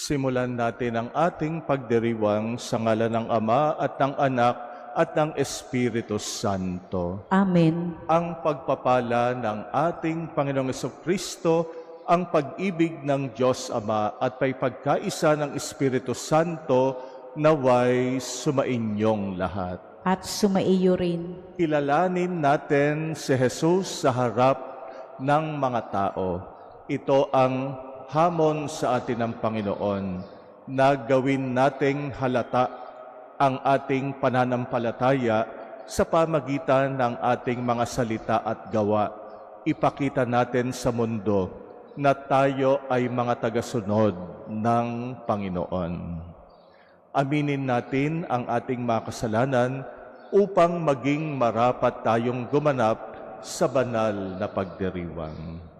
Simulan natin ang ating pagdiriwang sa ngalan ng Ama at ng Anak at ng Espiritu Santo. Amen. Ang pagpapala ng ating Panginoong Jesucristo, ang pag-ibig ng Diyos Ama at pagkaisa ng Espiritu Santo naway sumainyong lahat. At sumaiyo rin. Kilalanin natin si Jesus sa harap ng mga tao. Ito ang hamon sa atin ng Panginoon na gawin nating halata ang ating pananampalataya sa pamagitan ng ating mga salita at gawa. Ipakita natin sa mundo na tayo ay mga tagasunod ng Panginoon. Aminin natin ang ating mga kasalanan upang maging marapat tayong gumanap sa banal na pagdiriwang.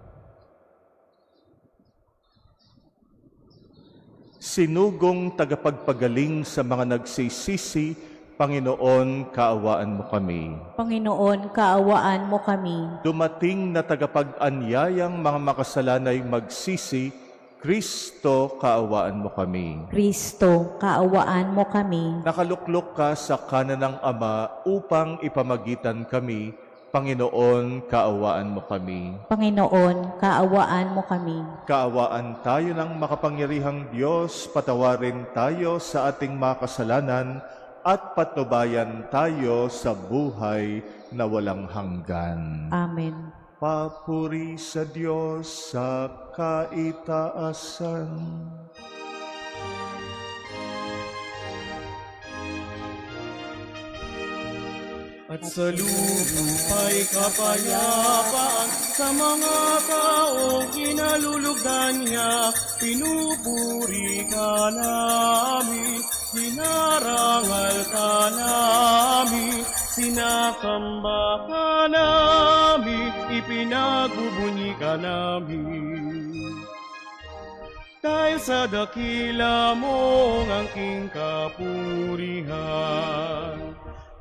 Sinugong tagapagpagaling sa mga nagsisisi, Panginoon, kaawaan mo kami. Panginoon, kaawaan mo kami. Dumating na tagapag-anyayang mga makasalanay magsisi, Kristo, kaawaan mo kami. Kristo, kaawaan mo kami. Nakaluklok ka sa kanan ng Ama upang ipamagitan kami, Panginoon, kaawaan mo kami. Panginoon, kaawaan mo kami. Kaawaan tayo ng makapangyarihang Diyos, patawarin tayo sa ating mga kasalanan at patnubayan tayo sa buhay na walang hanggan. Amen. Papuri sa Diyos sa kaitaasan. At sa lupa'y kapayapaan sa mga taong kinalulugdan niya. Pinupuri ka namin, dinarangal ka namin, sinakamba ka namin, ipinagbubunyi ka namin. Dahil sa dakila mong angking kapurihan,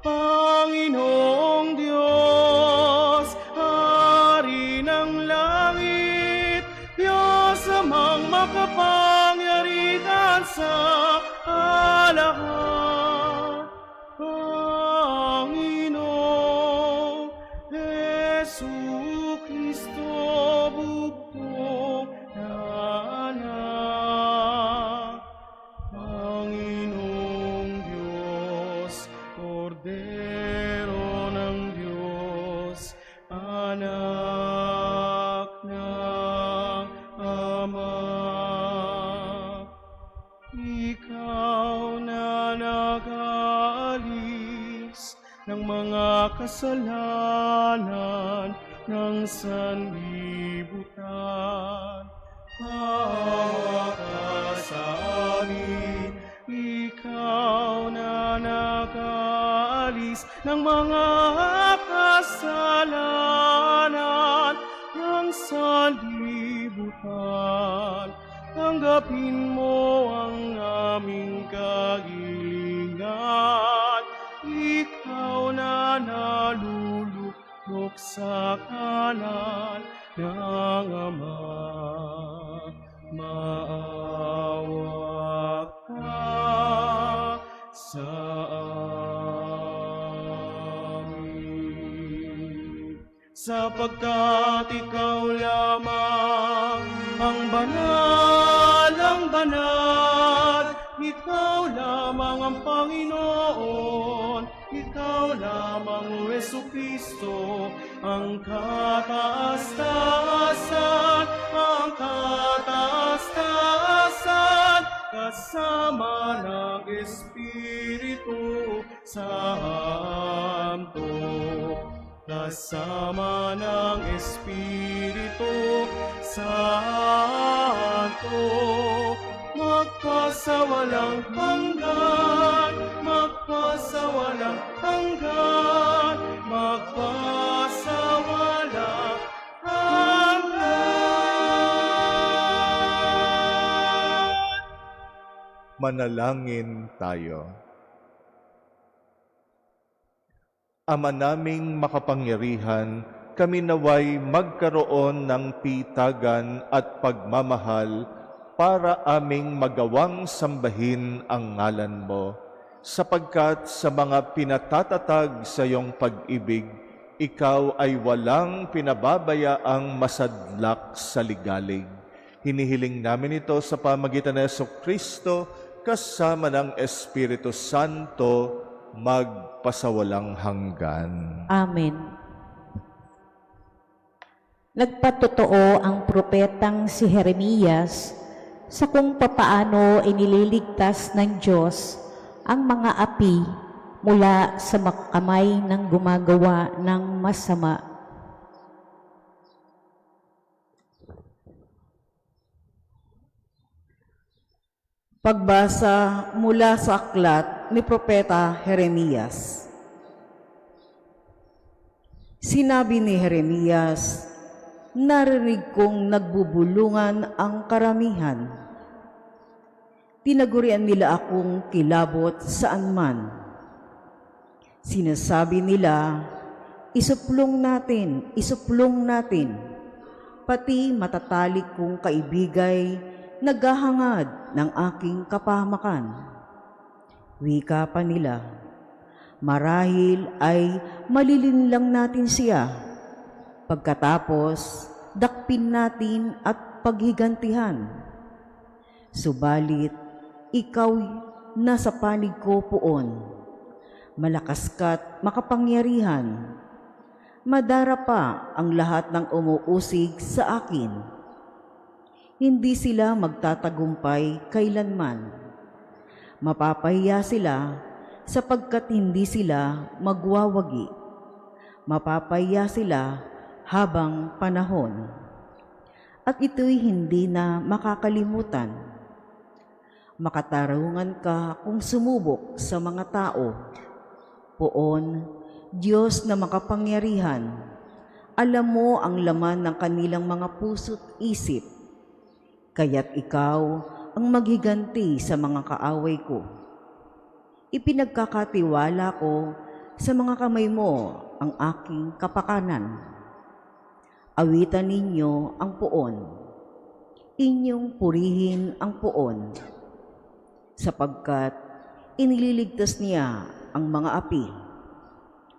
Panginoong Diyos, Hari ng langit, Diyos amang makapangyarihan sa lahat. Panginoong Jesucristo, bugtong na anak. Panginoong Diyos, Kordero ng Diyos, anak ng Ama. Ikaw na nag-aalis ng mga kasalanan ng sanlibutan. Maawa ka sa amin, ikaw na nag-aalis ng mga kasalanan ng sanlibutan. Tanggapin mo ang aming kahilingan, ikaw na naluluklok sa kanan ng Ama. Maawa ka sa amin. Sapagkat ikaw lamang ang banal, ikaw lamang ang Panginoon, ikaw lamang o Jesucristo, ang kataas-taasan, kasama ng Espiritu Santo. Kasama ng Espiritu Santo, magpasawalang hanggan, magpasawalang hanggan, magpasawalang hanggan. Manalangin tayo. Ama naming makapangyarihan, kami naway magkaroon ng pitagan at pagmamahal para aming magawang sambahin ang ngalan mo, sapagkat sa mga pinatatatag sa iyong pag-ibig, ikaw ay walang pinababayaang masadlak sa ligalig. Hinihiling namin ito sa pamagitan ng Jesucristo kasama ng Espiritu Santo magpasawalang hanggan. Amen. Nagpatotoo ang propetang si Jeremias sa kung papaano inililigtas ng Diyos ang mga api mula sa kamay ng gumagawa ng masama. Pagbasa mula sa aklat ni Propeta Jeremias. Sinabi ni Jeremias, "Narinig kong nagbubulungan ang karamihan. Tinagurian nila akong kilabot saan man. Sinasabi nila, isuplong natin, pati matatalik kong kaibigay, naghahangad ng aking kapahamakan. Wika pa nila, marahil ay malilinlang natin siya. Pagkatapos, dakpin natin at paghigantihan. Subalit, ikaw nasa panig ko poon. Malakas ka't makapangyarihan. Madara pa ang lahat ng umuusig sa akin. Hindi sila magtatagumpay kailanman. Mapapahiya sila sapagkat hindi sila magwawagi. Mapapahiya sila habang panahon. At ito'y hindi na makakalimutan. Makatarungan ka kung sumubok sa mga tao. Poon, Diyos na makapangyarihan, alam mo ang laman ng kanilang mga puso't isip. Kaya't ikaw ang maghiganti sa mga kaaway ko. Ipinagkakatiwala ko sa mga kamay mo ang aking kapakanan. Awitan ninyo ang poon. Inyong purihin ang poon. Sapagkat inililigtas niya ang mga api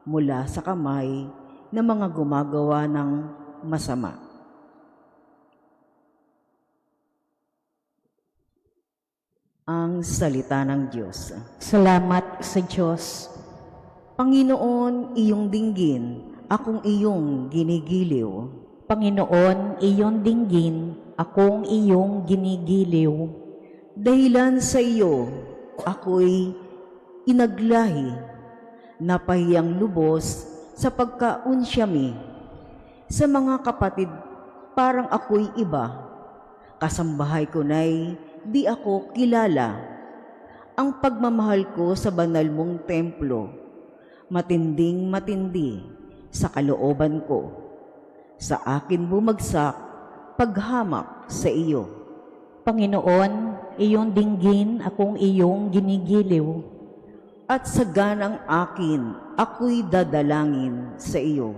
mula sa kamay ng mga gumagawa ng masama. Ang salita ng Diyos. Salamat sa Diyos. Panginoon, iyong dinggin, akong iyong ginigiliw. Panginoon, iyong dinggin, akong iyong ginigiliw. Dahilan sa iyo, ako'y inaglahi, napahiyang lubos sa pagkaunsyami. Sa mga kapatid, parang ako'y iba. Kasambahay ko na'y di ako kilala. Ang pagmamahal ko sa banal mong templo, matinding matindi sa kalooban ko. Sa akin bumagsak, paghamak sa iyo. Panginoon, iyong dinggin, akong iyong ginigiliw. At sa ganang akin, ako'y dadalangin sa iyo.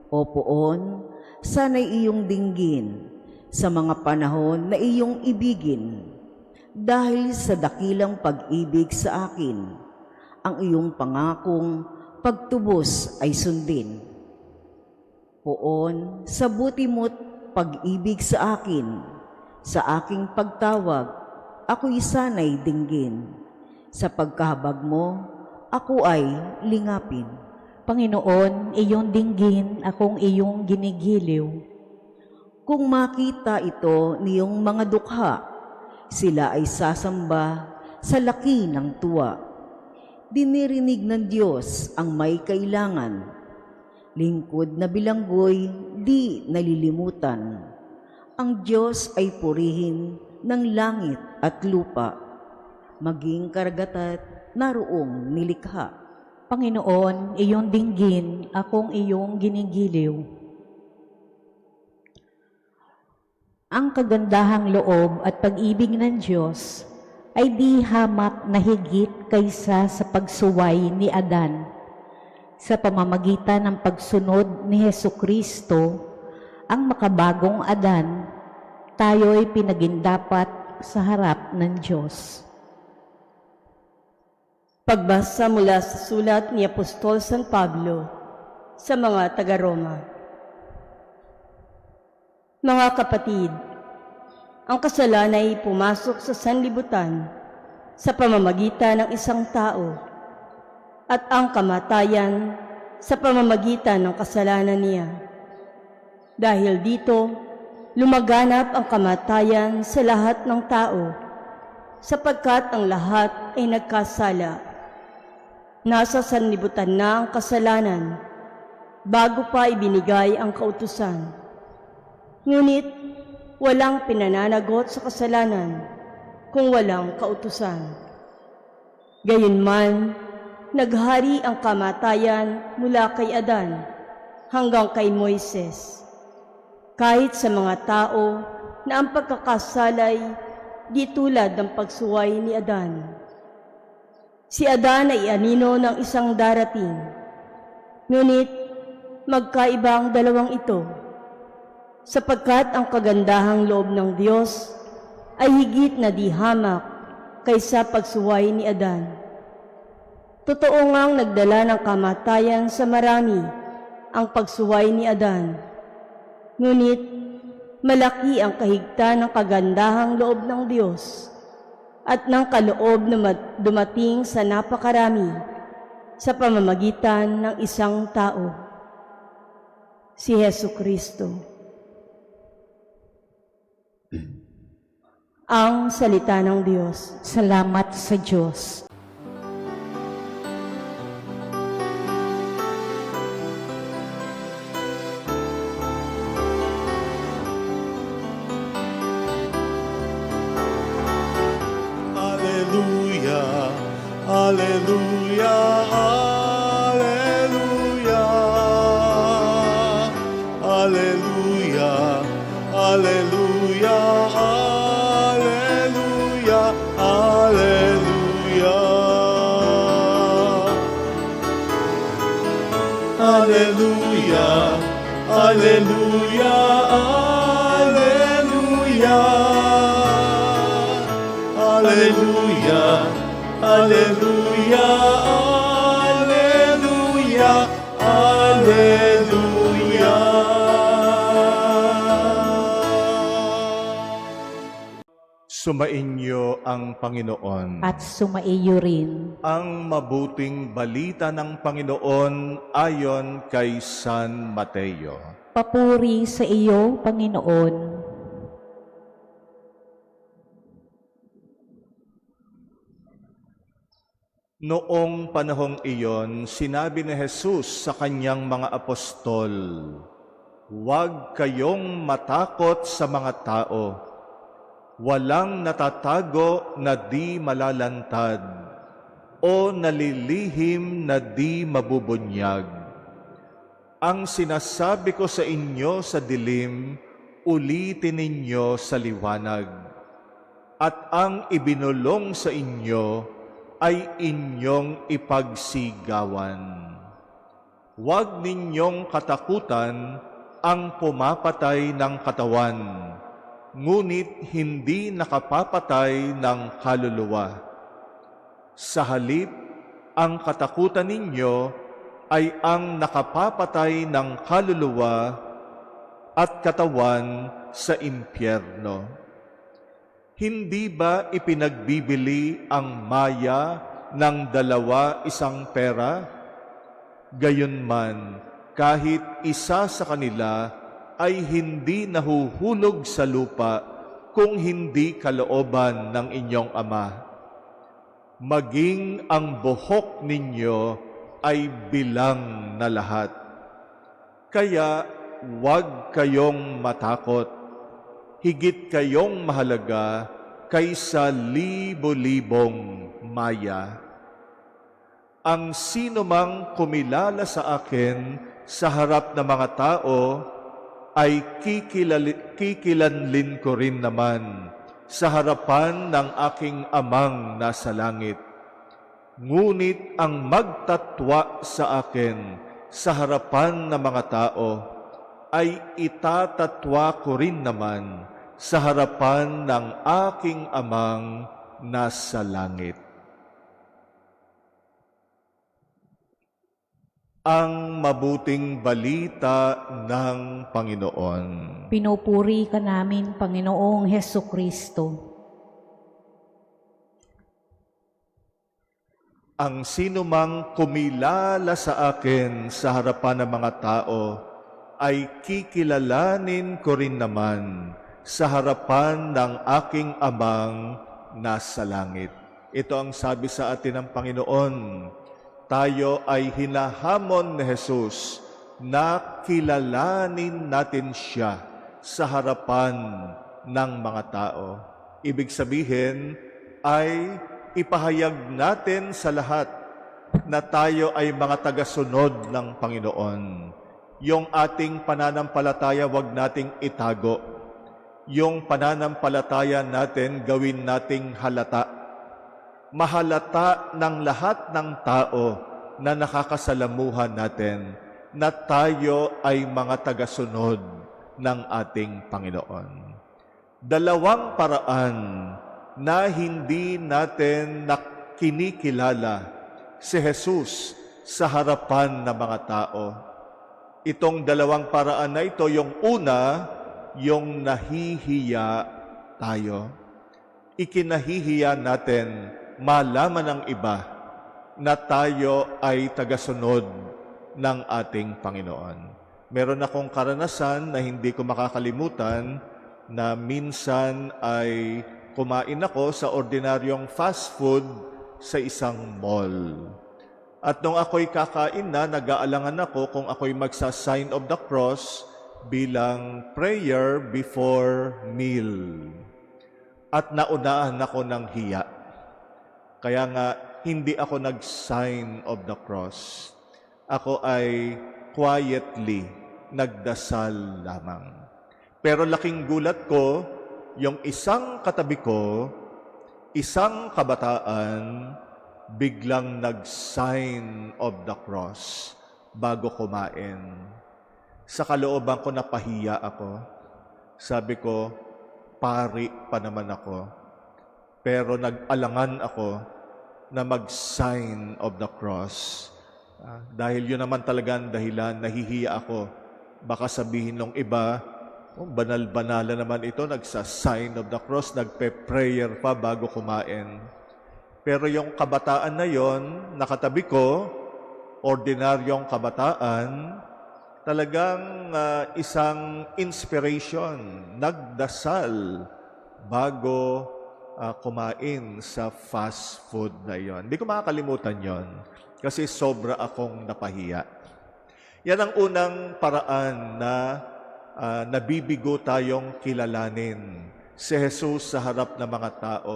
O poon, sana'y iyong dinggin sa mga panahon na iyong ibigin. Dahil sa dakilang pag-ibig sa akin, ang iyong pangakong pagtubos ay sundin. Poon, sa buti mo't pag-ibig sa akin, sa aking pagtawag, ako'y sana'y dinggin. Sa pagkahabag mo, ako ay lingapin. Panginoon, iyong dinggin, akong iyong ginigiliw. Kung makita ito niyong mga dukha, sila ay sasamba sa laki ng tuwa. Dinirinig ng Diyos ang may kailangan. Lingkod na bilanggoy, di nalilimutan. Ang Diyos ay purihin ng langit at lupa, maging karagatat naroong nilikha. Panginoon, iyong dinggin, akong iyong ginigiliw. Ang kagandahang loob at pag-ibig ng Diyos ay di hamak na higit kaysa sa pagsuway ni Adan. Sa pamamagitan ng pagsunod ni Jesucristo, ang makabagong Adan, tayo'y pinagindapat sa harap ng Diyos. Pagbasa mula sa sulat ni Apostol San Pablo sa mga taga-Roma. Mga kapatid, ang kasalanan ay pumasok sa sanlibutan sa pamamagitan ng isang tao at ang kamatayan sa pamamagitan ng kasalanan niya. Dahil dito, lumaganap ang kamatayan sa lahat ng tao sapagkat ang lahat ay nagkasala. Nasa sanlibutan na ang kasalanan bago pa ibinigay ang kautusan. Ngunit walang pinananagot sa kasalanan kung walang kautusan. Gayunman, naghari ang kamatayan mula kay Adan hanggang kay Moises. Kahit sa mga tao na ang pagkakasalay di tulad ng pagsuway ni Adan. Si Adan ay anino ng isang darating, ngunit magkaiba ang dalawang ito, sapagkat ang kagandahang loob ng Diyos ay higit na di hamak kaysa pagsuway ni Adan. Totoo ngang nagdala ng kamatayan sa marami ang pagsuway ni Adan, ngunit malaki ang kahigtan ng kagandahang loob ng Diyos at ng kaloob na dumating sa napakarami sa pamamagitan ng isang tao, si Hesu Kristo. Ang salita ng Diyos. Salamat sa Diyos. Alleluia, alleluia, alleluia. Alleluia, alleluia, alleluia, alleluia. Alleluia, alleluia, alleluia. Alleluia, alleluia, alleluia, alleluia. Sumainyo ang Panginoon. At sumaiyo rin. Ang mabuting balita ng Panginoon ayon kay San Mateo. Papuri sa iyo, Panginoon. Noong panahong iyon, sinabi ni Jesus sa kanyang mga apostol, "Huwag kayong matakot sa mga tao. Walang natatago na di malalantad o nalilihim na di mabubunyag. Ang sinasabi ko sa inyo sa dilim, ulitin ninyo sa liwanag. At ang ibinulong sa inyo, ay inyong ipagsigawan. Huwag ninyong katakutan ang pumapatay ng katawan, ngunit hindi nakapapatay ng kaluluwa. Sa halip, ang katakutan ninyo ay ang nakapapatay ng kaluluwa at katawan sa impyerno. Hindi ba ipinagbibili ang maya ng 2 pera? Gayunman, kahit isa sa kanila ay hindi nahuhulog sa lupa kung hindi kalooban ng inyong Ama. Maging ang buhok ninyo ay bilang na lahat. Kaya huwag kayong matakot. Higit kayong mahalaga kaysa libo-libong maya. Ang sino mang kumilala sa akin sa harap ng mga tao, ay kikilanlin ko rin naman sa harapan ng aking Amang nasa langit. Ngunit ang magtatwa sa akin sa harapan ng mga tao, ay itatatwa ko rin naman sa harapan ng aking amang nasa langit. Ang mabuting balita ng Panginoon. Pinupuri ka namin, Panginoong Heso Kristo. Ang sinumang kumilala sa akin sa harapan ng mga tao ay kikilalanin ko rin naman sa harapan ng aking amang nasa langit. Ito ang sabi sa atin ng Panginoon. Tayo ay hinahamon ni Jesus na kilalanin natin siya sa harapan ng mga tao. Ibig sabihin ay ipahayag natin sa lahat na tayo ay mga tagasunod ng Panginoon. Yung ating pananampalataya, wag nating itago. Yung pananampalataya natin, gawin nating halata. Mahalata ng lahat ng tao na nakakasalamuhan natin na tayo ay mga tagasunod ng ating Panginoon. Dalawang paraan na hindi natin kinikilala si Jesus sa harapan ng mga tao. Itong dalawang paraan na ito, yung una, yung nahihiya tayo. Ikinahihiya natin malaman ng iba na tayo ay tagasunod ng ating Panginoon. Meron akong karanasan na hindi ko makakalimutan na minsan ay kumain ako sa ordinaryong fast food sa isang mall. At nung ako'y kakain na, nag-aalangan ako kung ako'y magsa-sign of the cross bilang prayer before meal. At naunahan ako ng hiya. Kaya nga, hindi ako nag-sign of the cross. Ako ay quietly nagdasal lamang. Pero laking gulat ko, yung isang katabi ko, isang kabataan, biglang nag-sign of the cross bago kumain. Sa kalooban ko, napahiya ako. Sabi ko, pari pa naman ako. Pero nag-alangan ako na mag-sign of the cross. Dahil yun naman talaga ang dahilan, nahihiya ako. Baka sabihin ng iba, banal-banala naman ito, nagsa-sign of the cross, nagpe-prayer pa bago kumain. Pero yung kabataan na yon, nakatabi ko, ordinaryong kabataan, talagang isang inspiration, nagdasal bago kumain sa fast food na yon. Hindi ko makakalimutan yon kasi sobra akong napahiya. Yan ang unang paraan na nabibigo tayong kilalanin si Jesus sa harap ng mga tao.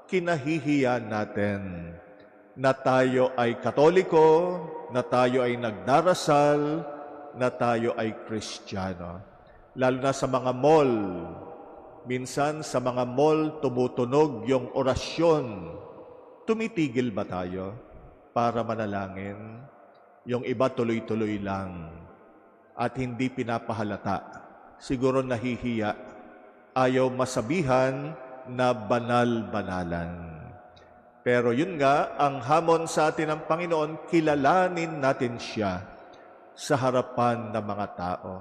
Kinahihiya natin na tayo ay Katoliko, na tayo ay nagdarasal, na tayo ay Kristiyano. Lalo na sa mga mall. Minsan sa mga mall tumutunog yung orasyon. Tumitigil ba tayo para manalangin? Yung iba tuloy-tuloy lang at hindi pinapahalata. Siguro nahihiya. Ayaw masabihan na banal-banalan. Pero yun nga, ang hamon sa atin ng Panginoon, kilalanin natin siya sa harapan ng mga tao.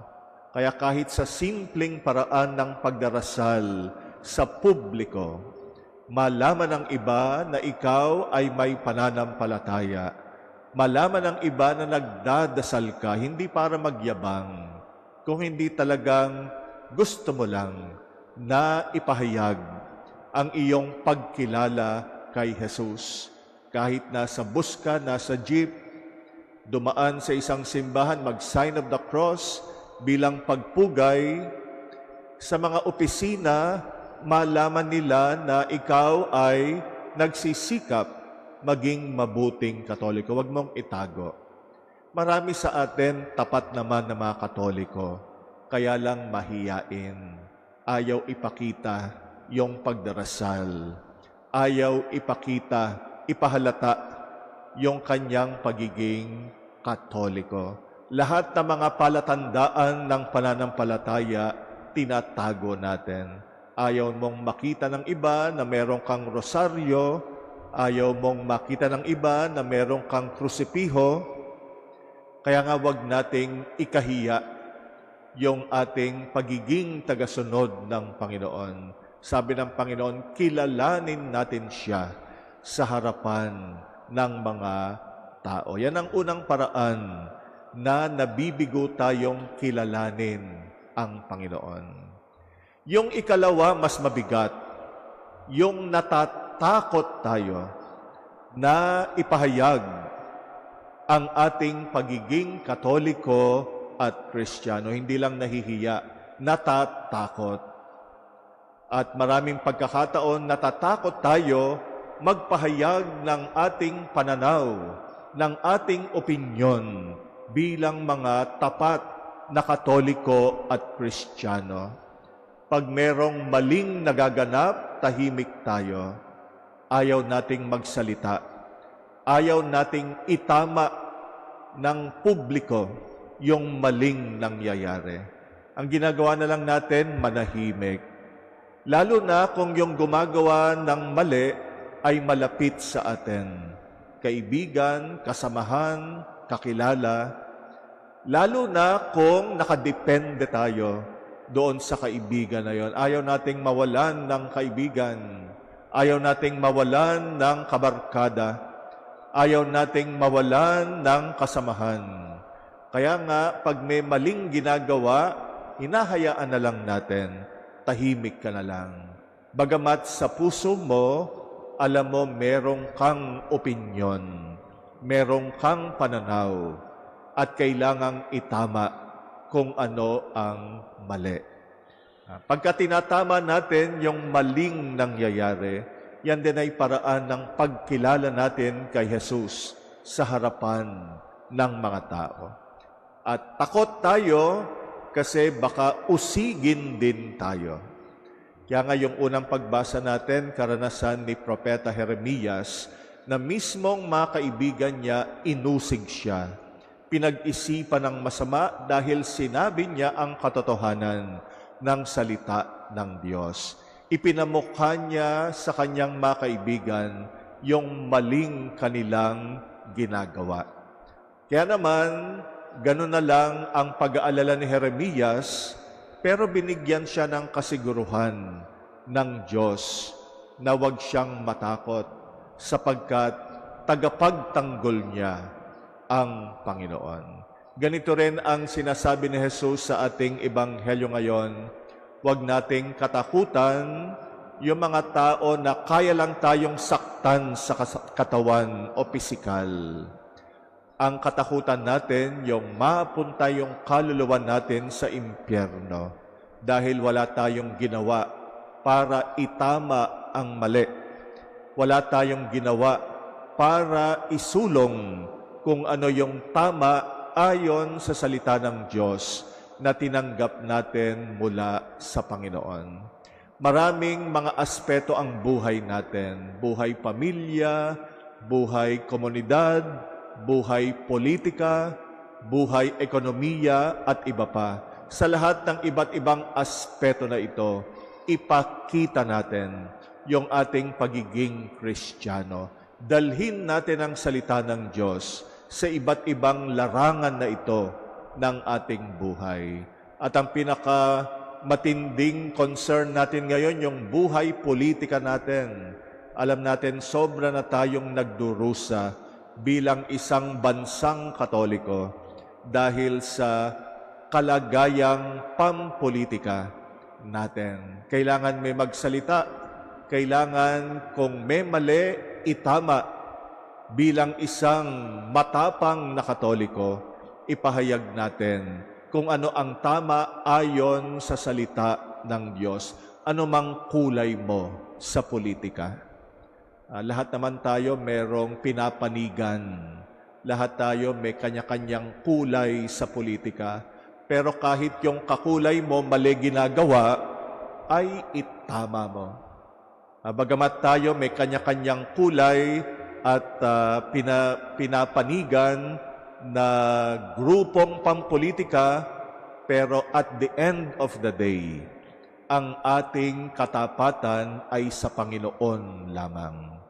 Kaya kahit sa simpleng paraan ng pagdarasal sa publiko, malaman ng iba na ikaw ay may pananampalataya. Malaman ng iba na nagdadasal ka, hindi para magyabang, kung hindi talagang gusto mo lang na ipahayag ang iyong pagkilala kay Jesus. Kahit nasa bus ka, nasa jeep, dumaan sa isang simbahan, mag-sign of the cross, bilang pagpugay sa mga opisina, malaman nila na ikaw ay nagsisikap maging mabuting Katoliko. Huwag mong itago. Marami sa atin tapat naman na mga Katoliko, kaya lang mahiyain. Ayaw ipakita yung pagdarasal. Ayaw ipakita, ipahalata yung kanyang pagiging Katoliko. Lahat ng mga palatandaan ng pananampalataya, tinatago natin. Ayaw mong makita ng iba na meron kang rosaryo. Ayaw mong makita ng iba na meron kang krusipiho. Kaya nga wag nating ikahiya yung ating pagiging tagasunod ng Panginoon. Sabi ng Panginoon, kilalanin natin siya sa harapan ng mga tao. Yan ang unang paraan na nabibigo tayong kilalanin ang Panginoon. Yung ikalawa, mas mabigat. Yung natatakot tayo na ipahayag ang ating pagiging Katoliko at Kristiyano. Hindi lang nahihiya, natatakot. At maraming pagkakataon, natatakot tayo magpahayag ng ating pananaw, ng ating opinyon bilang mga tapat na Katoliko at Kristiyano. Pag merong maling nagaganap, tahimik tayo. Ayaw nating magsalita. Ayaw nating itama ng publiko yung maling nangyayari. Ang ginagawa na lang natin, manahimik. Lalo na kung yung gumagawa ng mali ay malapit sa atin. Kaibigan, kasamahan, kakilala. Lalo na kung nakadepende tayo doon sa kaibigan na yon. Ayaw nating mawalan ng kaibigan. Ayaw nating mawalan ng kabarkada. Ayaw nating mawalan ng kasamahan. Kaya nga, pag may maling ginagawa, hinahayaan na lang natin, tahimik ka na lang. Bagamat sa puso mo, alam mo, merong kang opinyon, merong kang pananaw, at kailangang itama kung ano ang mali. Pagka tinatama natin yung maling nangyayari, yan din ay paraan ng pagkilala natin kay Jesus sa harapan ng mga tao. At takot tayo kasi baka usigin din tayo. Kaya nga yung unang pagbasa natin, karanasan ni Propeta Jeremias, na mismong mga kaibigan niya, inusig siya. Pinag-isipan ng masama dahil sinabi niya ang katotohanan ng salita ng Diyos. Ipinamukha niya sa kanyang mga kaibigan yung maling kanilang ginagawa. Kaya naman, ganun na lang ang pag-aalala ni Jeremias, pero binigyan siya ng kasiguruhan ng Diyos na huwag siyang matakot sapagkat tagapagtanggol niya ang Panginoon. Ganito rin ang sinasabi ni Jesus sa ating ebanghelyo ngayon. Huwag nating katakutan yung mga tao na kaya lang tayong saktan sa katawan o pisikal. Ang katakutan natin, yung mapunta yung kaluluwa natin sa impyerno dahil wala tayong ginawa para itama ang mali. Wala tayong ginawa para isulong kung ano yung tama ayon sa salita ng Diyos na tinanggap natin mula sa Panginoon. Maraming mga aspeto ang buhay natin. Buhay pamilya, buhay komunidad, buhay politika, buhay ekonomiya at iba pa. Sa lahat ng iba't ibang aspeto na ito, ipakita natin yung ating pagiging Kristiyano. Dalhin natin ang salita ng Diyos sa iba't ibang larangan na ito ng ating buhay. At ang matinding concern natin ngayon, yung buhay politika natin. Alam natin, sobra na tayong nagdurusa bilang isang bansang Katoliko dahil sa kalagayang pampolitika natin. Kailangan may magsalita, kailangan kung may mali, itama. Bilang isang matapang na Katoliko, ipahayag natin kung ano ang tama ayon sa salita ng Diyos, anumang kulay mo sa politika. Lahat naman tayo merong pinapanigan. Lahat tayo may kanya-kanyang kulay sa politika. Pero kahit yung kakulay mo mali ginagawa, ay itama mo. Bagamat tayo may kanya-kanyang kulay at pinapanigan na grupong pampolitika, pero at the end of the day, ang ating katapatan ay sa Panginoon lamang.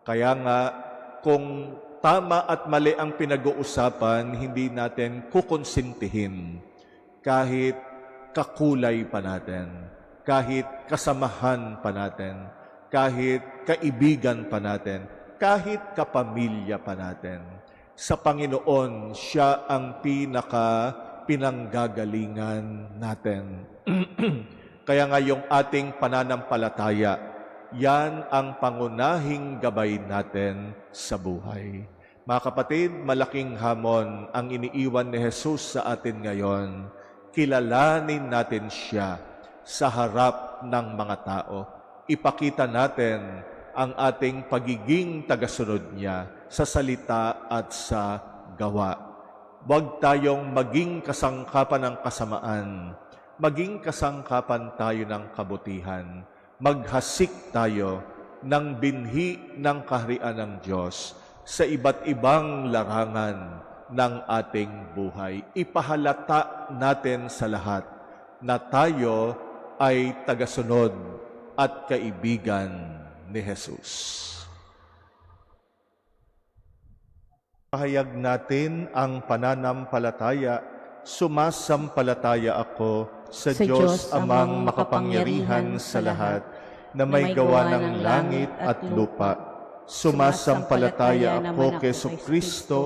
Kaya nga, kung tama at mali ang pinag-uusapan, hindi natin kukonsintihin kahit kakulay pa natin, kahit kasamahan pa natin, kahit kaibigan pa natin, kahit kapamilya pa natin. Sa Panginoon, siya ang pinanggagalingan natin. Kaya nga yung ating pananampalataya, yan ang pangunahing gabay natin sa buhay. Mga kapatid, malaking hamon ang iniiwan ni Jesus sa atin ngayon. Kilalanin natin siya sa harap ng mga tao. Ipakita natin ang ating pagiging tagasunod niya sa salita at sa gawa. Huwag tayong maging kasangkapan ng kasamaan. Maging kasangkapan tayo ng kabutihan. Maghasik tayo ng binhi ng kaharian ng Diyos sa iba't ibang larangan ng ating buhay. Ipahalata natin sa lahat na tayo ay tagasunod at kaibigan ni Jesus. Pahayag natin ang pananampalataya. Sumasampalataya ako sa Diyos amang makapangyarihan sa lahat, na may gawa ng langit at lupa. Sumasampalataya ako kay Jesucristo,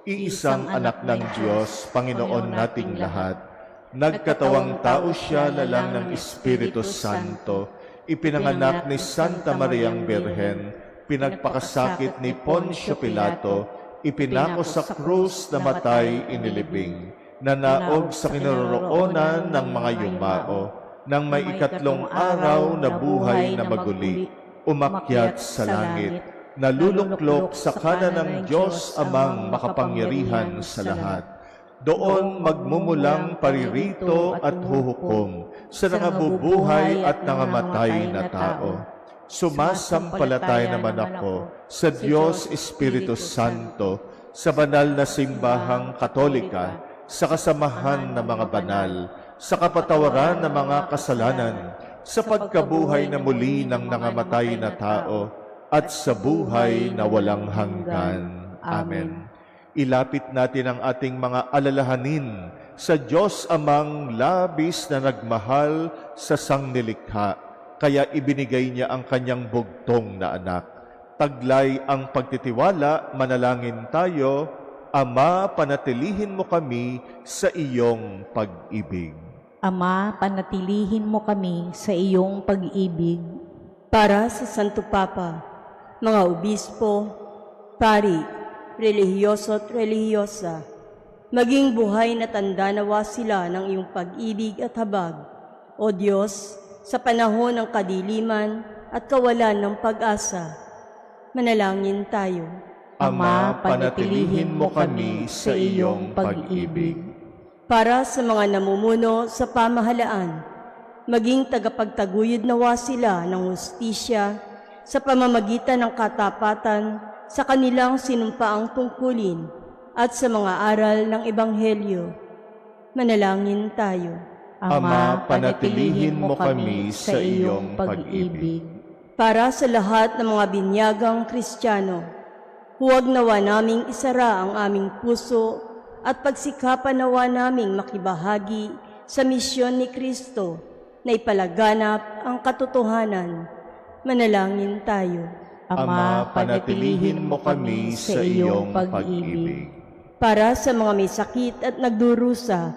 iisang anak ng Diyos, Panginoon nating lahat. Nagkatawang tao siya lalang ng Espiritu Santo, ipinanganak ni Santa Mariang Birhen, pinagpakasakit ni Poncio Pilato, ipinako sa krus, namatay, inilibing, nanaog sa kinaroroonan ng mga yumao, nang may ikatlong araw na buhay na maguli, umakyat sa langit, naluluklok sa kanan ng Diyos amang makapangyarihan sa lahat. Doon magmumulang paririto at huhukom sa nangabubuhay at nangamatay na tao. Sumasampalataya naman ako sa Diyos Espiritu Santo, sa banal na simbahang Katolika, sa kasamahan ng mga banal, sa kapatawaran ng mga kasalanan, sa pagkabuhay na muli ng nangamatay na tao, at sa buhay na walang hanggan. Amen. Ilapit natin ang ating mga alalahanin sa Diyos amang labis na nagmahal sa sangnilikha, kaya ibinigay niya ang kanyang bugtong na anak. Taglay ang pagtitiwala, manalangin tayo. Ama, panatilihin mo kami sa iyong pag-ibig. Ama, panatilihin mo kami sa iyong pag-ibig. Para sa Santo Papa, mga obispo, pari, relihiyoso at relihiyosa, maging buhay na tanda nawa sila ng iyong pag-ibig at habag, O Diyos, sa panahon ng kadiliman at kawalan ng pag-asa. Manalangin tayo. Ama, panatilihin mo kami sa iyong pag-ibig. Para sa mga namumuno sa pamahalaan, maging tagapagtaguyod nawa sila ng hustisya sa pamamagitan ng katapatan sa kanilang sinumpaang tungkulin at sa mga aral ng Ebanghelyo. Manalangin tayo. Ama, panatilihin mo kami sa iyong pag-ibig. Para sa lahat ng mga binyagang Kristiyano, huwag nawa naming isara ang aming puso at pagsikapan nawa naming makibahagi sa misyon ni Kristo na ipalaganap ang katotohanan. Manalangin tayo. Ama, panatilihin mo kami sa iyong pag-ibig. Para sa mga may sakit at nagdurusa,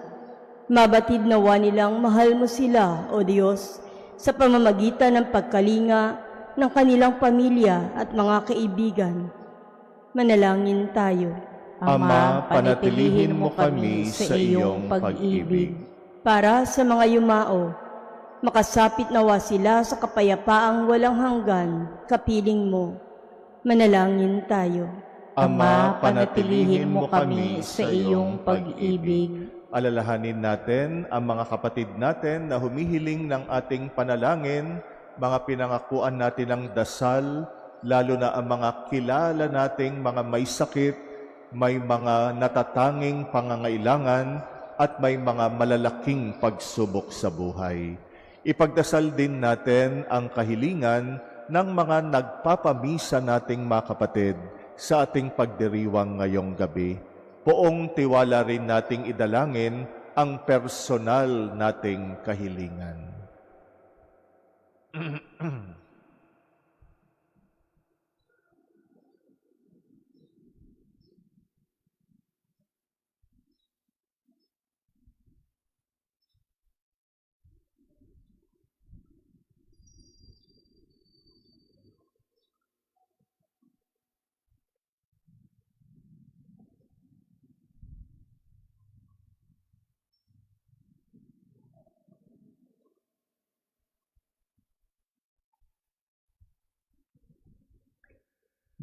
mabatid nawa nilang mahal mo sila, O Diyos, sa pamamagitan ng pagkalinga ng kanilang pamilya at mga kaibigan. Manalangin tayo. Ama, panatilihin mo kami sa iyong pag-ibig. Para sa mga yumao, makasapit nawa sila sa kapayapaang walang hanggan, kapiling mo. Manalangin tayo. Ama, panatilihin mo kami sa iyong pag-ibig. Alalahanin natin ang mga kapatid natin na humihiling ng ating panalangin, mga pinangakuan natin ng dasal, lalo na ang mga kilala nating mga may sakit, may mga natatanging pangangailangan, at may mga malalaking pagsubok sa buhay. Ipagdasal din natin ang kahilingan ng mga nagpapamisa nating mga kapatid sa ating pagdiriwang ngayong gabi. Poong tiwala rin nating idalangin ang personal nating kahilingan.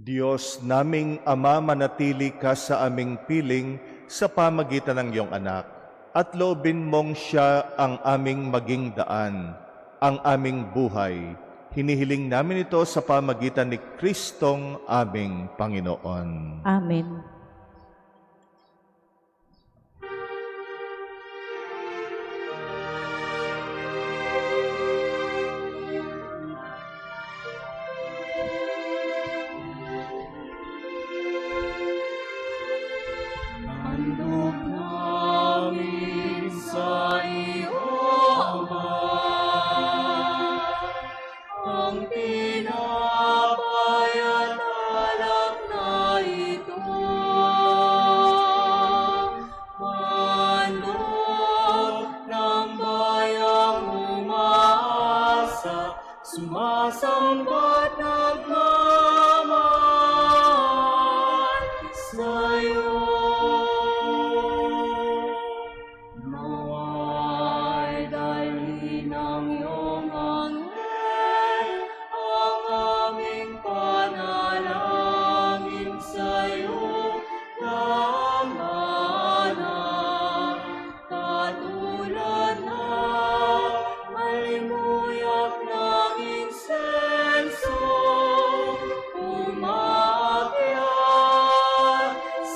Diyos naming Ama, manatili ka sa aming piling sa pamagitan ng iyong anak, at loobin mong siya ang aming maging daan, ang aming buhay. Hinihiling namin ito sa pamagitan ni Kristong aming Panginoon. Amen. Handog namin sa iyo, Ama, ang tinapay at alak na ito. Handog ng bayang umaasa, sumasambat nagmamahal sa'yo. Nawa'y dalhin ng iyong anghel ang aming panalangin sa'yo, dambana, katulad ng halimuyak ng insenso, umakyat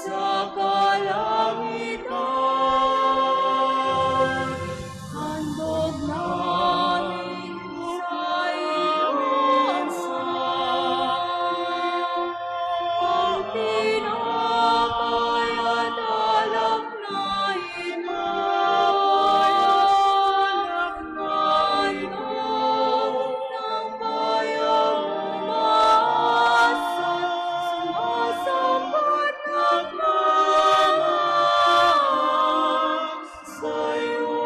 sa kalangitan. Handog namin sa iyong ang tinapay at alak na ito. Handog ng bayang umaasa, sumasambat nagmamahal sa'yo.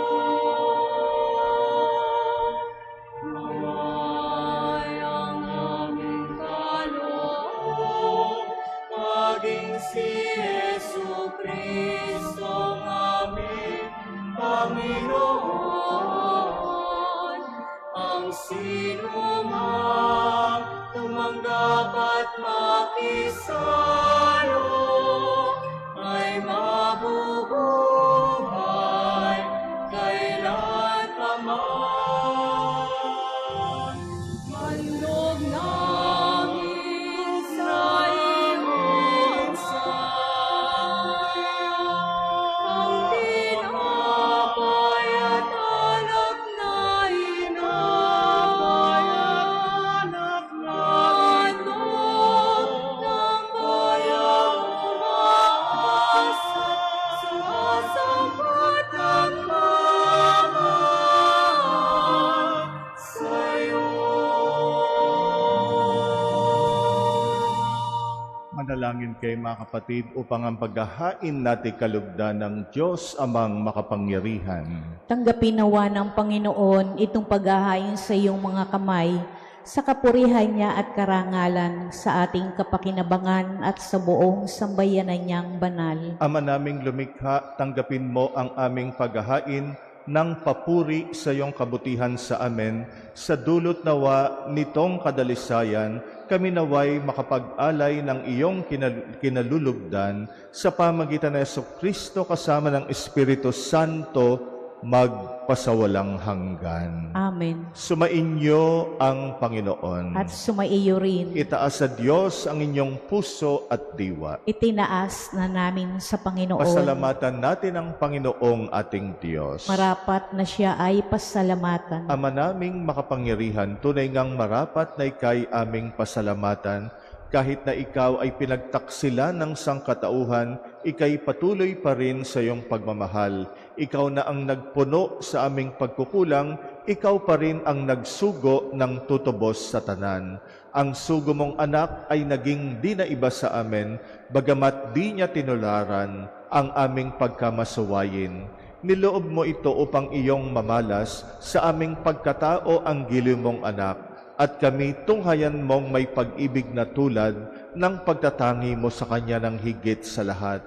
Nawa'y ang aming kaloob maging si Jesucristo ang aming Panginoon. Ang sino mang tumanggap at makisalo ay mabubuhay kailan pa man. Handog namin sa iyong ang tinapay at alak na handog ng bayang umaasa, sumasambat nagmamahal sa'yo. Manalangin kayo mga kapatid upang ang paghahain natin kalugdan ng Diyos amang makapangyarihan. Tanggapin nawa ng Panginoon itong paghahain sa iyong mga kamay, sa kapurihan niya at karangalan, sa ating kapakinabangan at sa buong sambayanan niyang banal. Ama naming lumikha, tanggapin mo ang aming paghahain ng papuri sa iyong kabutihan sa amin. Sa dulot nawa nitong kadalisayan, kami naway makapag-alay ng iyong kinalulugdan sa pamagitan ng Jesucristo kasama ng Espiritu Santo magpasawalang hanggan. Amen. Sumainyo ang Panginoon. At sumaiyo rin, Itaas sa Diyos ang inyong puso at diwa. itinaas na namin sa Panginoon. Pasalamatan natin ang Panginoong ating Diyos. Marapat na siya ay pasalamatan. Ama naming makapangyarihan, tunay ngang marapat na ikay aming pasalamatan. Kahit na ikaw ay pinagtaksila ng sangkatauhan, ikay patuloy pa rin sa iyong pagmamahal. Ikaw na ang nagpuno sa aming pagkukulang, ikaw pa rin ang nagsugo ng tutubos sa tanan. Ang sugo mong anak ay naging di na iba sa amin, bagamat di niya tinularan ang aming pagkamasuwayin. Niloob mo ito upang iyong mamalas sa aming pagkatao ang giliw mong anak, at kami tunghayan mong may pag-ibig na tulad ng pagtatangi mo sa Kanya ng higit sa lahat.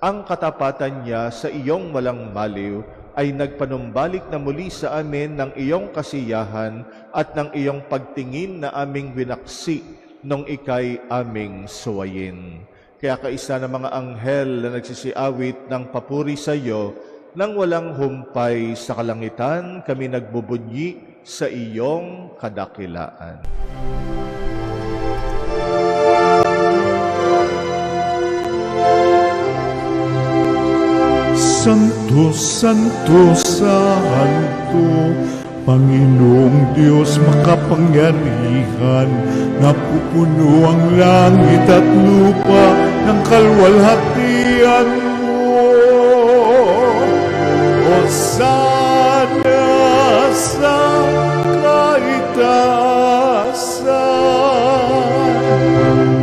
Ang katapatan niya sa iyong walang maliw ay nagpanumbalik na muli sa amin ng iyong kasiyahan at ng iyong pagtingin na aming winaksi nung ikay aming suwayin. Kaya kaisa ng mga anghel na nagsisiawit ng papuri sa iyo, nang walang humpay sa kalangitan, kami nagbubunyi sa iyong kadakilaan. Santo, Santo, Santo, Panginoong Diyos makapangyarihan, napupuno ang langit at lupa ng kalwalhatian mo. Hosana sa kaitaasan,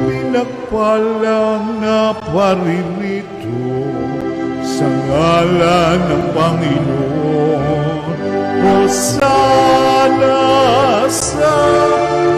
pinagpalang na paririto sa ngalan ng Panginoon. Hosana sa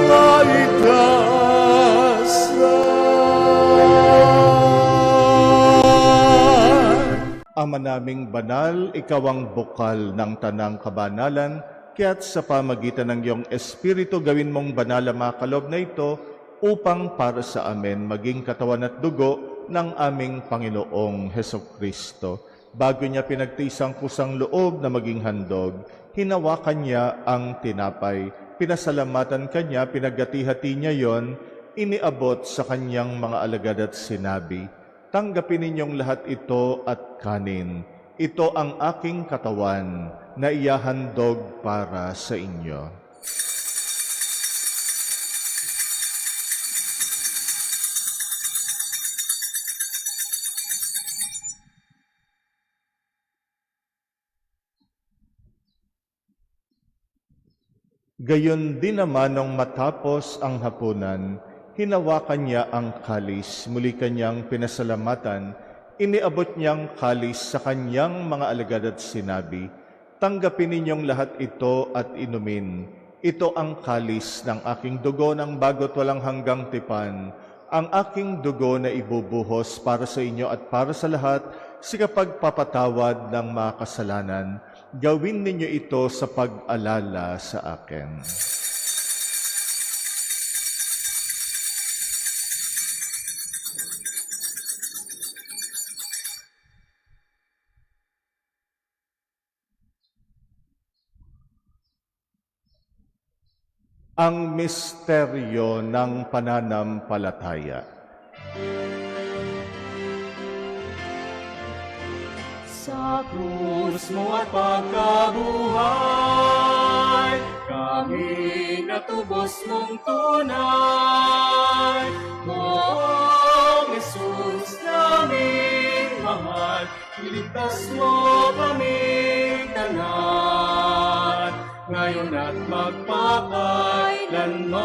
kaitaasan. Ama naming banal, ikaw ang bukal ng tanang kabanalan, kaya't sa pamagitan ng iyong Espiritu gawin mong banal ang mga kaloob na ito upang para sa amin maging katawan at dugo ng aming Panginoong Hesukristo. Bago niya pinagtiisang kusang loob na maging handog, hinawakan niya ang tinapay, pinasalamatan kanya, pinaghati-hati niya yon, iniabot sa kanyang mga alagad at sinabi, "Tanggapin ninyong lahat ito at kanin. Ito ang aking katawan na iyahandog para sa inyo." Gayon din naman nung matapos ang hapunan, hinawakan niya ang kalis, muli kanyang pinasalamatan, iniabot niyang kalis sa kanyang mga alagad at sinabi, "Tanggapin ninyong lahat ito at inumin. Ito ang kalis ng aking dugo ng bago't walang hanggang tipan, ang aking dugo na ibubuhos para sa inyo at para sa lahat sa kapagpapatawad ng mga kasalanan. Gawin ninyo ito sa pag-alala sa akin." Ang misteryo ng pananampalataya. Sa krus mo at pagkabuhay, kami natubos mong tunay. Noong Jesus naming mahal, iligtas mo kaming tanan, ngayon at magpakailanman.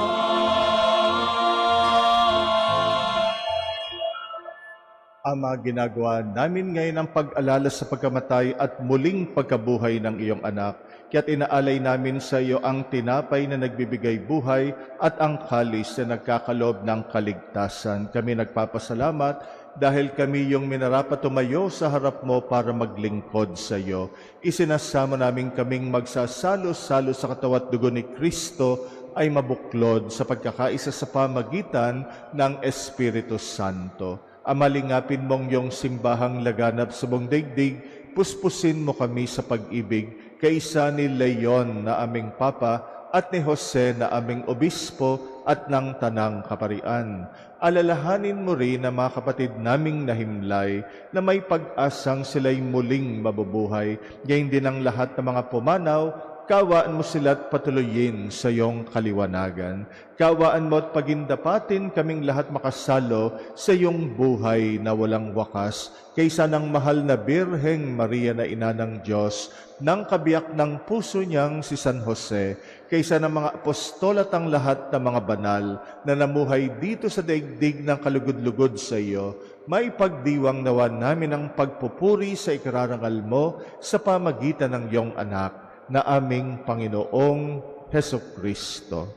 Ama, ginagawa namin ngayon ang pag-alala sa pagkamatay at muling pagkabuhay ng iyong anak. Kaya't inaalay namin sa iyo ang tinapay na nagbibigay buhay at ang kalis na nagkakalob ng kaligtasan. Kami nagpapasalamat dahil kami yung minarapat tumayo sa harap mo para maglingkod sa iyo. Isinasama namin kaming magsasalo-salo sa katawan at dugo ni Kristo ay mabuklod sa pagkakaisa sa pamagitan ng Espiritu Santo. Amalingapin mong iyong simbahang laganap sa buong daigdig, puspusin mo kami sa pag-ibig kaisa ni Leon na aming Papa at ni Jose na aming Obispo at ng Tanang Kaparian. Alalahanin mo rin ang mga kapatid naming nahimlay na may pag-asang sila'y muling mabubuhay. Gayon din ang lahat ng mga pumanaw, kawaan mo sila't patuloyin sa iyong kaliwanagan. Kawaan mo at pagindapatin kaming lahat makasalo sa iyong buhay na walang wakas, kaysa ng mahal na Birheng Maria na Ina ng Diyos, ng kabiyak ng puso niyang si San Jose, kaysa ng mga apostol at ang lahat ng mga banal na namuhay dito sa daigdig ng kalugod-lugod sa iyo, may pagdiwang nawa namin ang pagpupuri sa ikararangal mo sa pamagitan ng iyong anak na aming Panginoong Hesukristo.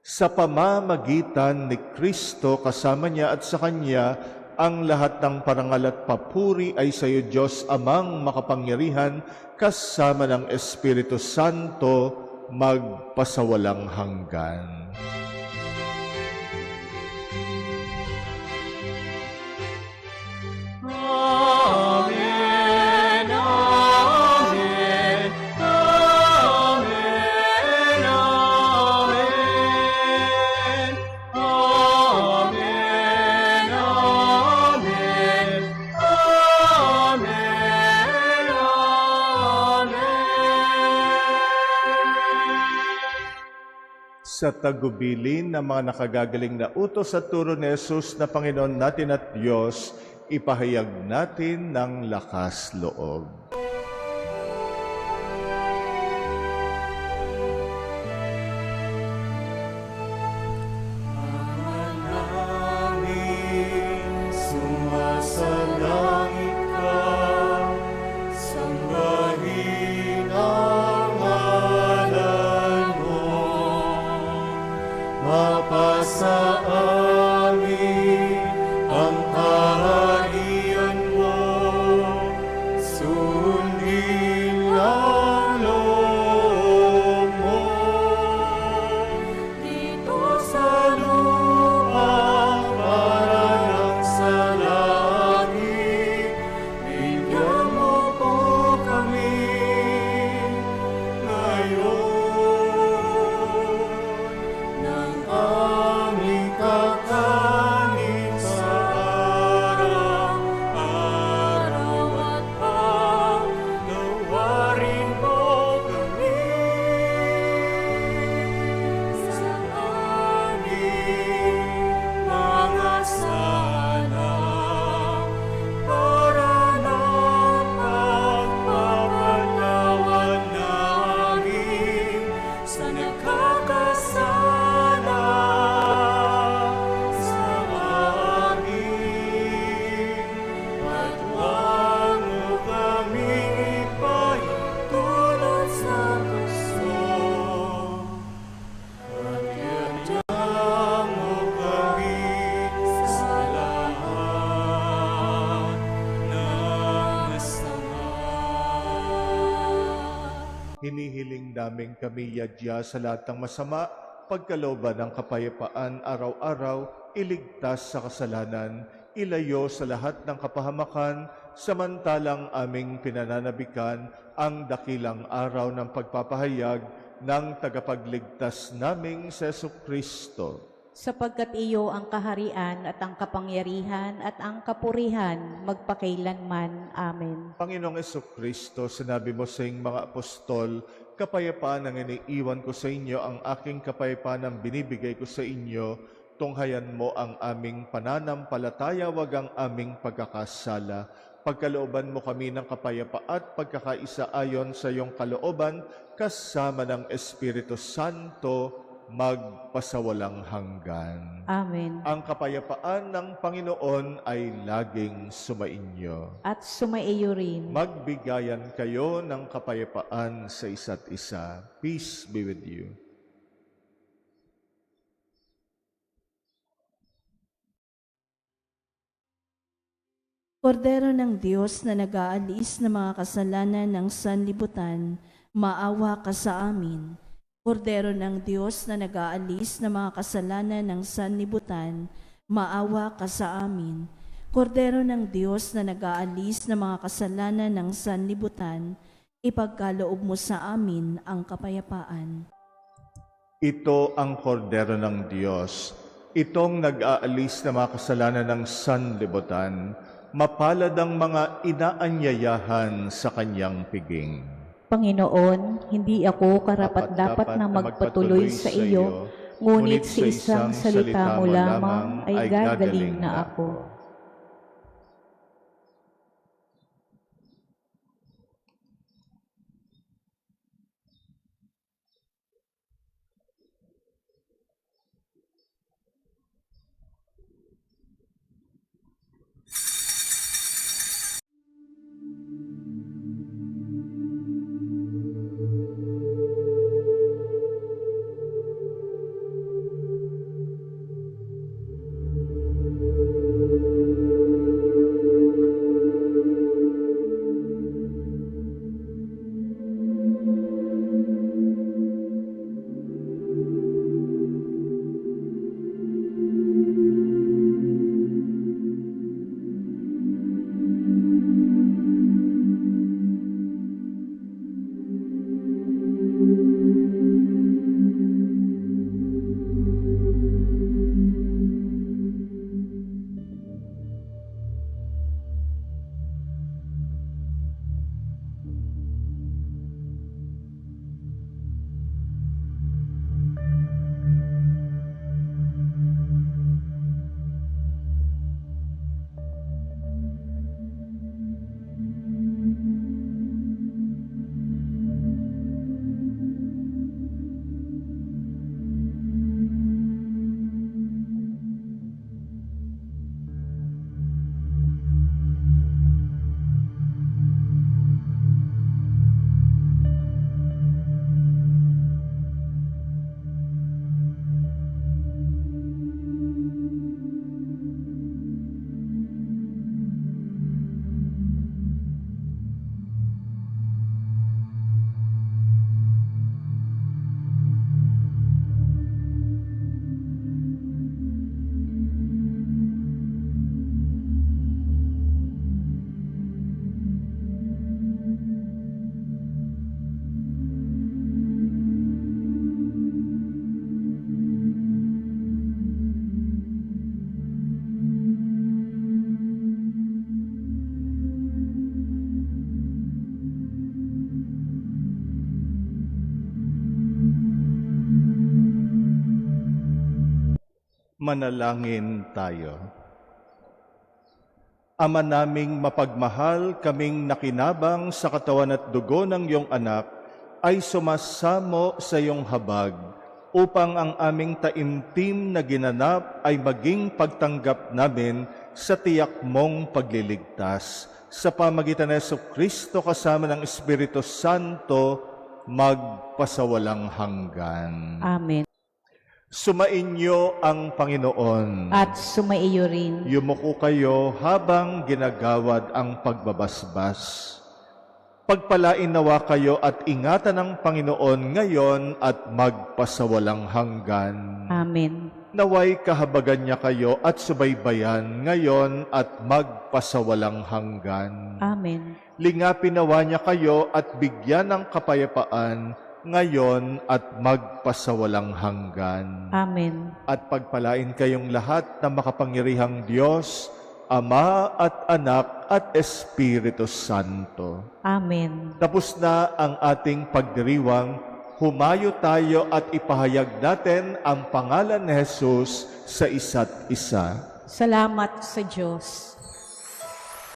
Sa pamamagitan ni Kristo kasama niya at sa Kanya, ang lahat ng parangal at papuri ay sa iyo, Diyos Amang makapangyarihan, kasama ng Espiritu Santo, magpasawalang hanggan. Amen, amen, amen, amen, amen, amen, amen, amen. Sa tagubilin ng mga nakagagaling na utos at turo ni Jesus na Panginoon natin at Diyos, ipahayag natin ng lakas loob. Namin sumasalangit ka, sambahin ang ngalan mo, mapasa amin ang kaharian mo, sundin ang loob mo. Dito sa lupa para lang sa langit, bigyan mo po kami ngayon ng aming kakanin sa araw-araw at pagnawarin mo kami sa aming mga sala para ng pagpapatawad namin sa nagkakasala sa amin. At huwag mo kaming ipahintulot sa gusto, at iadya mo kami sa lahat ng masama. Hinihiling namin kami yadya sa lahat ng masama, pagkalooban ng kapayapaan araw-araw, iligtas sa kasalanan, ilayo sa lahat ng kapahamakan, samantalang aming pinananabikan ang dakilang araw ng pagpapahayag ng tagapagligtas naming si Jesucristo. Sapagkat iyo ang kaharian at ang kapangyarihan at ang kapurihan magpakailanman. Amen. Panginoong Jesucristo, sinabi mo sa iyong mga apostol, kapayapaan ang iniiwan ko sa inyo, ang aking kapayapaan ang binibigay ko sa inyo, tunghayan mo ang aming pananampalataya, wag ang aming pagkakasala. Pagkalooban mo kami ng kapayapa at pagkakaisa ayon sa iyong kalooban, kasama ng Espiritu Santo, magpasawalang hanggan. Amen. Ang kapayapaan ng Panginoon ay laging sumainyo. At sumaiyo rin. Magbigayan kayo ng kapayapaan sa isa't isa. Peace be with you. Kordero ng Diyos na nag-aalis ng mga kasalanan ng sanlibutan, maawa ka sa amin. Kordero ng Diyos na nag-aalis ng mga kasalanan ng sanlibutan, maawa ka sa amin. Kordero ng Diyos na nag-aalis ng mga kasalanan ng sanlibutan, ipagkaloob mo sa amin ang kapayapaan. Ito ang kordero ng Diyos, itong nag-aalis ng mga kasalanan ng sanlibutan, mapalad ang mga inaanyayahan sa kanyang piging. Panginoon, hindi ako karapat-dapat na magpatuloy sa iyo, ngunit sa isang salita mo lamang ay gagaling na ako. Manalangin tayo. Ama naming mapagmahal, kaming nakinabang sa katawan at dugo ng iyong anak, ay sumasamo sa iyong habag, upang ang aming taimtim na ginanap ay maging pagtanggap namin sa tiyak mong pagliligtas. Sa pamagitan ng Jesucristo kasama ng Espiritu Santo, magpasawalang hanggan. Amen. Sumainyo ang Panginoon. At sumaiyo rin. Yumuko kayo habang ginagawad ang pagbabasbas. Pagpalain nawa kayo at ingatan ng Panginoon ngayon at magpasawalang hanggan. Amen. Naway kahabagan niya kayo at subaybayan ngayon at magpasawalang hanggan. Amen. Lingapin nawa niya kayo at bigyan ng kapayapaan ngayon at magpasawalang hanggan. Amen. At pagpalain kayong lahat na makapangyarihang Diyos, Ama at Anak at Espiritu Santo. Amen. Tapos na ang ating pagdiriwang, humayo tayo at ipahayag natin ang pangalan ni Jesus sa isa't isa. Salamat sa Diyos.